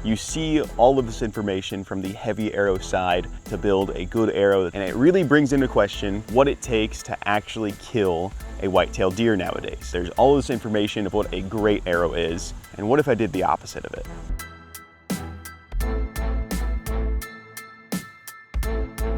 You see all of this information from the heavy arrow side to build a good arrow, and it really brings into question what it takes to actually kill a white-tailed deer nowadays. There's all this information of what a great arrow is, and what if I did the opposite of it?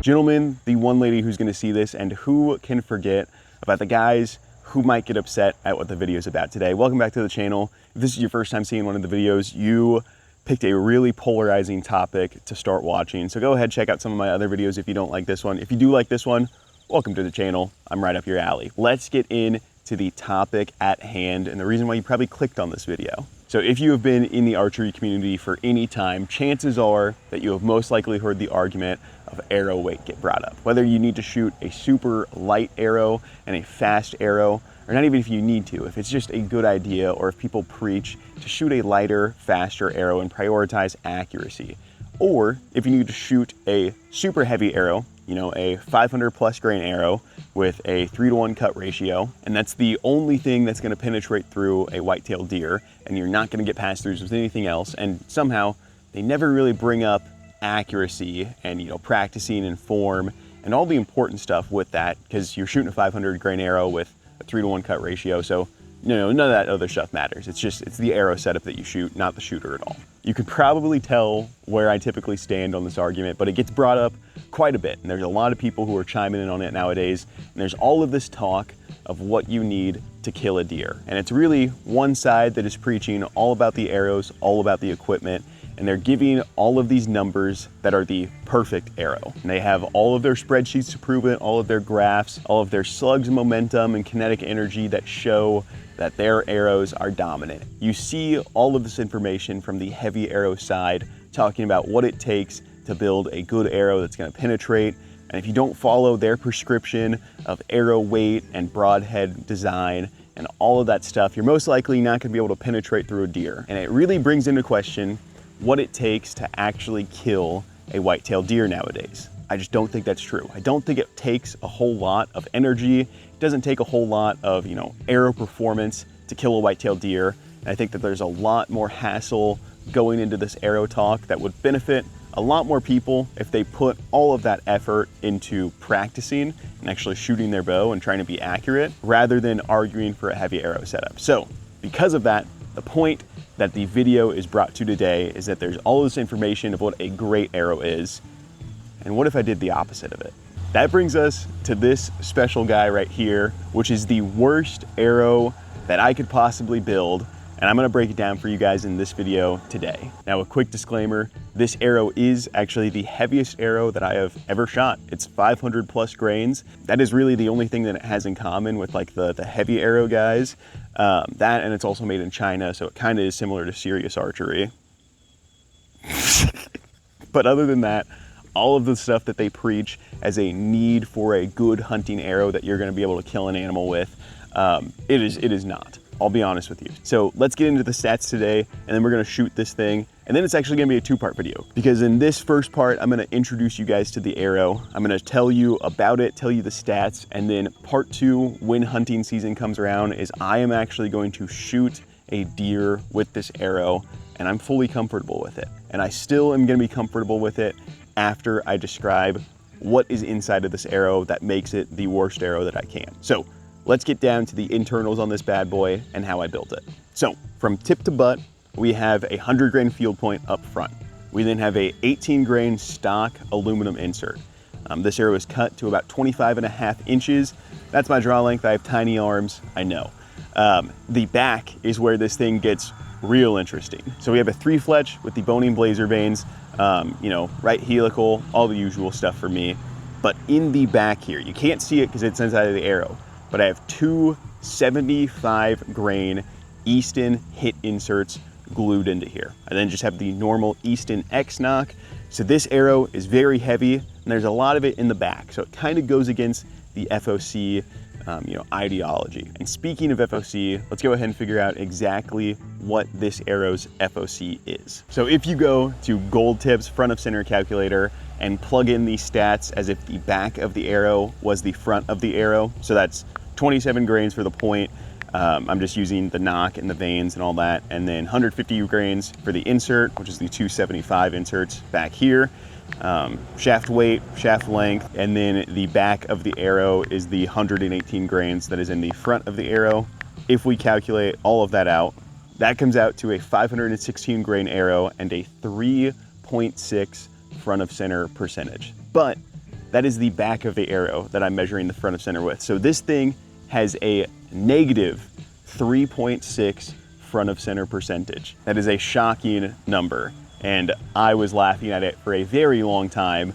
Gentlemen, the one lady who's gonna see this, and who can forget about the guys who might get upset at what the video is about today. Welcome back to the channel. If this is your first time seeing one of the videos, you picked a really polarizing topic to start watching. So go ahead, check out some of my other videos if you don't like this one. If you do like this one, welcome to the channel. I'm right up your alley. Let's get into the topic at hand and the reason why you probably clicked on this video. So if you have been in the archery community for any time, chances are that you have most likely heard the argument of arrow weight get brought up. Whether you need to shoot a super light arrow and a fast arrow, or not even if you need to, if it's just a good idea, or if people preach to shoot a lighter, faster arrow and prioritize accuracy. Or if you need to shoot a super heavy arrow, you know, a 500 plus grain arrow with a 3-to-1 cut ratio, and that's the only thing that's gonna penetrate through a white-tailed deer, and you're not gonna get pass-throughs with anything else, and somehow they never really bring up accuracy and, you know, practicing and form and all the important stuff with that, because you're shooting a 500 grain arrow with a 3-to-1 cut ratio, so none of that other stuff matters. It's the arrow setup that you shoot, not the shooter at all. You can probably tell where I typically stand on this argument, but it gets brought up quite a bit, and there's a lot of people who are chiming in on it nowadays, and there's all of this talk of what you need to kill a deer. And it's really one side that is preaching all about the arrows, all about the equipment, and they're giving all of these numbers that are the perfect arrow. And they have all of their spreadsheets to prove it, all of their graphs, all of their slugs momentum and kinetic energy that show that their arrows are dominant. You see all of this information from the heavy arrow side talking about what it takes to build a good arrow that's gonna penetrate. And if you don't follow their prescription of arrow weight and broadhead design and all of that stuff, you're most likely not gonna be able to penetrate through a deer. And it really brings into question what it takes to actually kill a white-tailed deer nowadays. I just don't think that's true. I don't think it takes a whole lot of energy. It doesn't take a whole lot of, you know, arrow performance to kill a white-tailed deer. And I think that there's a lot more hassle going into this arrow talk that would benefit a lot more people if they put all of that effort into practicing and actually shooting their bow and trying to be accurate rather than arguing for a heavy arrow setup. So because of that, the point that the video is brought to today is that there's all this information of what a great arrow is, and what if I did the opposite of it? That brings us to this special guy right here, which is the worst arrow that I could possibly build, and I'm gonna break it down for you guys in this video today. Now, a quick disclaimer, this arrow is actually the heaviest arrow that I have ever shot. It's 500 plus grains. That is really the only thing that it has in common with like the heavy arrow guys. That, and it's also made in China, so it kind of is similar to serious archery. But other than that, all of the stuff that they preach as a need for a good hunting arrow that you're gonna be able to kill an animal with, it is not. I'll be honest with you. So let's get into the stats today, and then we're gonna shoot this thing. And then it's actually gonna be a two-part video, because in this first part, I'm gonna introduce you guys to the arrow. I'm gonna tell you about it, tell you the stats, and then part two, when hunting season comes around, is I am actually going to shoot a deer with this arrow, and I'm fully comfortable with it. And I still am gonna be comfortable with it after I describe what is inside of this arrow that makes it the worst arrow that I can. So let's get down to the internals on this bad boy and how I built it. So from tip to butt, we have a 100 grain field point up front. We then have a 18 grain stock aluminum insert. This arrow is cut to about 25.5 inches. That's my draw length. I have tiny arms, I know. The back is where this thing gets real interesting. So we have a 3-fletch with the boning blazer vanes, you know, right helical, all the usual stuff for me. But in the back here, you can't see it because it's inside of the arrow, but I have two 75 grain Easton hit inserts glued into here. I then just have the normal Easton X knock. So this arrow is very heavy, and there's a lot of it in the back. So it kind of goes against the FOC you know, ideology. And speaking of FOC, let's go ahead and figure out exactly what this arrow's FOC is. So if you go to Gold Tip's front of center calculator and plug in these stats as if the back of the arrow was the front of the arrow, so that's 27 grains for the point, I'm just using the knock and the vanes and all that. And then 150 grains for the insert, which is the 275 inserts back here. Shaft weight, shaft length, and then the back of the arrow is the 118 grains that is in the front of the arrow. If we calculate all of that out, that comes out to a 516 grain arrow and a 3.6 front of center percentage. But that is the back of the arrow that I'm measuring the front of center with. So this thing has a negative 3.6 front of center percentage. That is a shocking number. And I was laughing at it for a very long time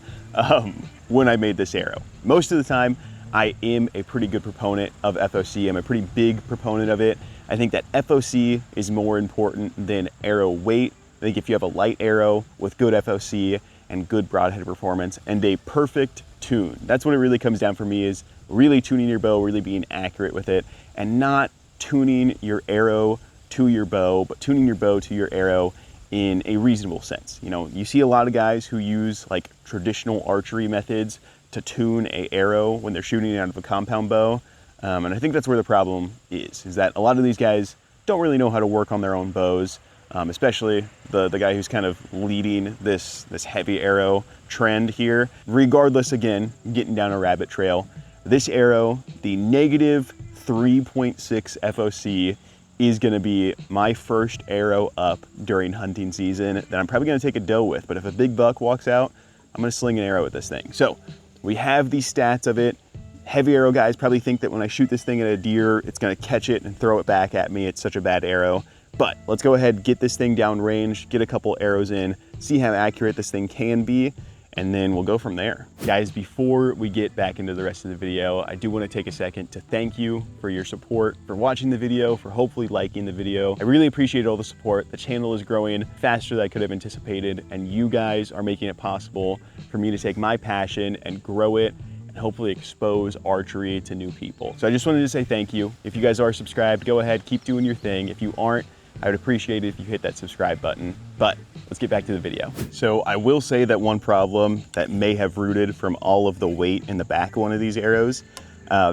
when I made this arrow. Most of the time, I am a pretty good proponent of FOC. I'm a pretty big proponent of it. I think that FOC is more important than arrow weight. I think if you have a light arrow with good FOC and good broadhead performance and a perfect tune, that's what it really comes down for me, is really tuning your bow, really being accurate with it, and not tuning your arrow to your bow, but tuning your bow to your arrow in a reasonable sense. You know, you see a lot of guys who use like traditional archery methods to tune a arrow when they're shooting out of a compound bow. And I think that's where the problem is that a lot of these guys don't really know how to work on their own bows, especially the guy who's kind of leading this heavy arrow trend here. Regardless, again, getting down a rabbit trail, this arrow, the negative 3.6 FOC, is gonna be my first arrow up during hunting season that I'm probably gonna take a doe with. But if a big buck walks out, I'm gonna sling an arrow with this thing. So we have the stats of it. Heavy arrow guys probably think that when I shoot this thing at a deer, it's gonna catch it and throw it back at me. It's such a bad arrow. But let's go ahead, get this thing down range, get a couple arrows in, see how accurate this thing can be, and then we'll go from there. Guys, before we get back into the rest of the video, I do want to take a second to thank you for your support, for watching the video, for hopefully liking the video. I really appreciate all the support. The channel is growing faster than I could have anticipated, and you guys are making it possible for me to take my passion and grow it and hopefully expose archery to new people. So I just wanted to say thank you. If you guys are subscribed, go ahead, keep doing your thing. If you aren't, I would appreciate it if you hit that subscribe button. But let's get back to the video. So I will say that one problem that may have rooted from all of the weight in the back of one of these arrows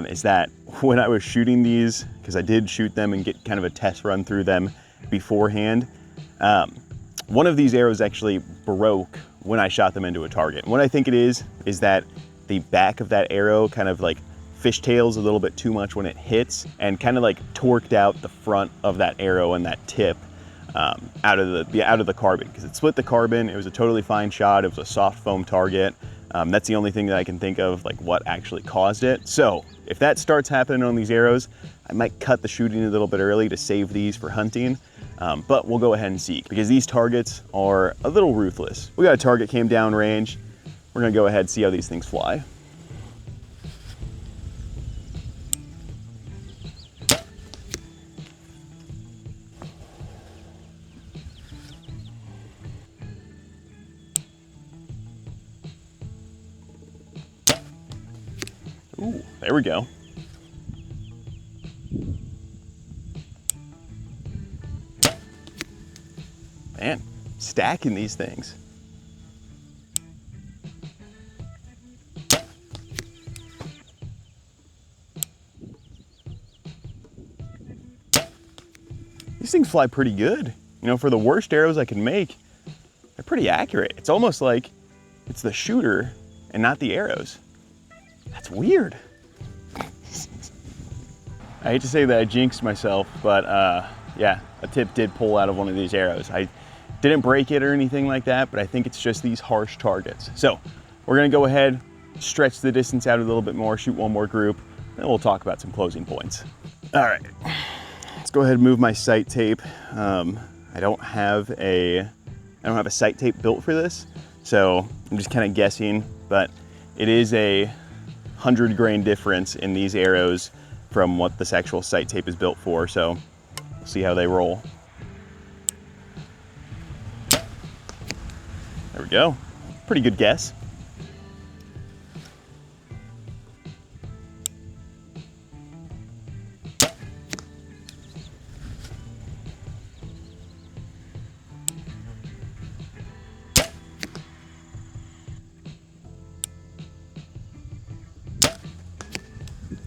is that when I was shooting these, because I did shoot them and get kind of a test run through them beforehand, one of these arrows actually broke when I shot them into a target. And what I think it is that the back of that arrow kind of like fishtails a little bit too much when it hits and kind of like torqued out the front of that arrow and that tip out of the carbon, because it split the carbon. It was a totally fine shot. It was a soft foam target. That's the only thing that I can think of, like what actually caused it. So if that starts happening on these arrows, I might cut the shooting a little bit early to save these for hunting. But we'll go ahead and see, because these targets are a little ruthless. We got a target came down range. We're gonna go ahead and see how these things fly. Ooh, there we go. Man, stacking these things. These things fly pretty good. You know, for the worst arrows I can make, they're pretty accurate. It's almost like it's the shooter and not the arrows. That's weird. I hate to say that I jinxed myself, but yeah, a tip did pull out of one of these arrows. I didn't break it or anything like that, but I think it's just these harsh targets. So we're gonna go ahead, stretch the distance out a little bit more, shoot one more group, then we'll talk about some closing points. All right, let's go ahead and move my sight tape. I don't have a sight tape built for this, so I'm just kind of guessing, but it is a 100 grain difference in these arrows from what this actual sight tape is built for, so we'll see how they roll. There we go. Pretty good guess.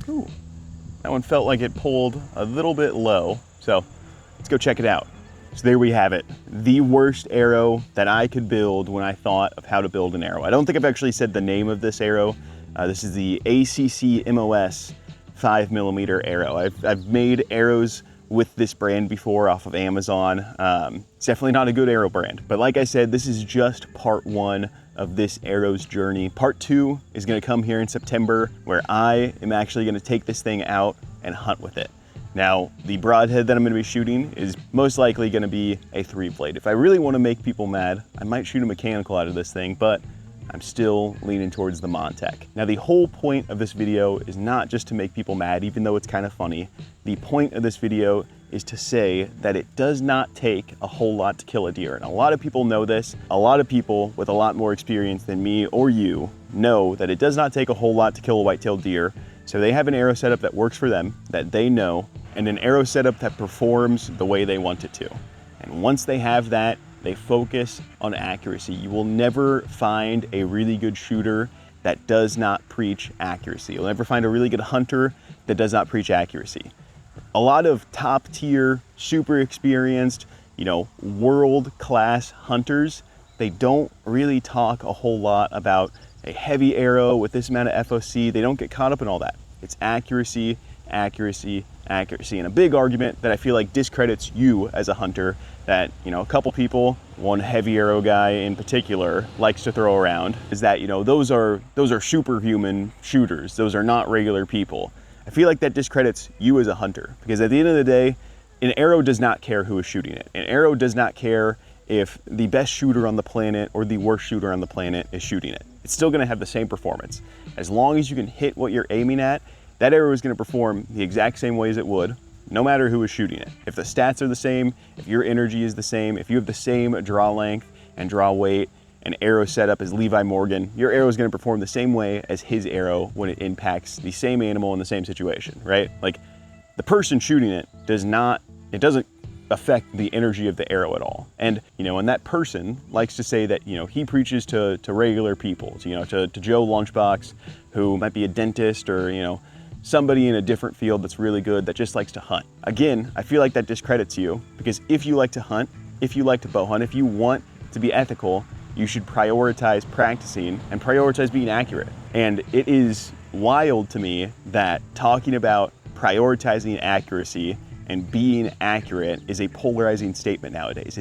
Ooh, That one felt like it pulled a little bit low, so let's go check it out. So there we have it, the worst arrow that I could build when I thought of how to build an arrow. I don't think I've actually said the name of this arrow. This is the ACC MOS 5mm arrow. I've made arrows with this brand before off of Amazon. It's definitely not a good arrow brand, but like I said, this is just part one of this arrow's journey. Part two is gonna come here in September, where I am actually gonna take this thing out and hunt with it. Now, the broadhead that I'm gonna be shooting is most likely gonna be a 3-blade. If I really wanna make people mad, I might shoot a mechanical out of this thing, but I'm still leaning towards the Montech. Now, the whole point of this video is not just to make people mad, even though it's kind of funny. The point of this video is to say that it does not take a whole lot to kill a deer. And a lot of people know this. A lot of people with a lot more experience than me or you know that it does not take a whole lot to kill a white-tailed deer. So they have an arrow setup that works for them, that they know, and an arrow setup that performs the way they want it to. And once they have that, they focus on accuracy. You will never find a really good shooter that does not preach accuracy. You'll never find a really good hunter that does not preach accuracy. A lot of top tier, super experienced, world-class hunters, they don't really talk a whole lot about a heavy arrow with this amount of FOC. They don't get caught up in all that. It's accuracy, accuracy, accuracy. And a big argument that I feel like discredits you as a hunter that, a couple people, one heavy arrow guy in particular, likes to throw around is that, those are superhuman shooters. Those are not regular people. I feel like that discredits you as a hunter, because at the end of the day, an arrow does not care who is shooting it. An arrow does not care if the best shooter on the planet or the worst shooter on the planet is shooting it. It's still gonna have the same performance. As long as you can hit what you're aiming at, that arrow is gonna perform the exact same way as it would, no matter who is shooting it. If the stats are the same, if your energy is the same, if you have the same draw length and draw weight and arrow setup as Levi Morgan, your arrow is gonna perform the same way as his arrow when it impacts the same animal in the same situation, right? Like, the person shooting it doesn't affect the energy of the arrow at all. And, and that person likes to say that, he preaches to regular people, to Joe Lunchbox, who might be a dentist or, somebody in a different field that's really good that just likes to hunt. Again, I feel like that discredits you, because if you like to hunt, if you like to bow hunt, if you want to be ethical, you should prioritize practicing and prioritize being accurate. And it is wild to me that talking about prioritizing accuracy and being accurate is a polarizing statement nowadays.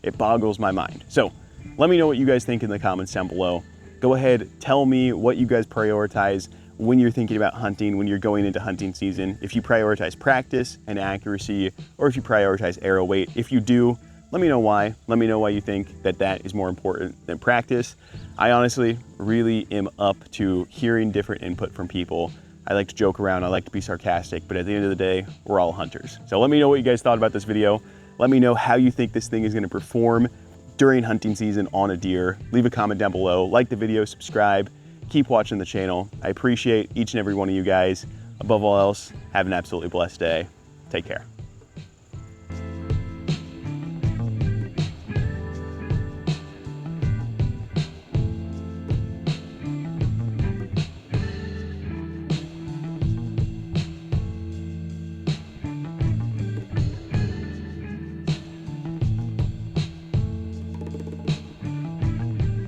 It boggles my mind. So let me know what you guys think in the comments down below. Go ahead, tell me what you guys prioritize when you're thinking about hunting, when you're going into hunting season. If you prioritize practice and accuracy, or if you prioritize arrow weight. If you do, let me know why. Let me know why you think that is more important than practice. I honestly really am up to hearing different input from people. I like to joke around, I like to be sarcastic, but at the end of the day, we're all hunters. So let me know what you guys thought about this video. Let me know how you think this thing is gonna perform during hunting season on a deer. Leave a comment down below, like the video, subscribe, keep watching the channel. I appreciate each and every one of you guys. Above all else, have an absolutely blessed day. Take care.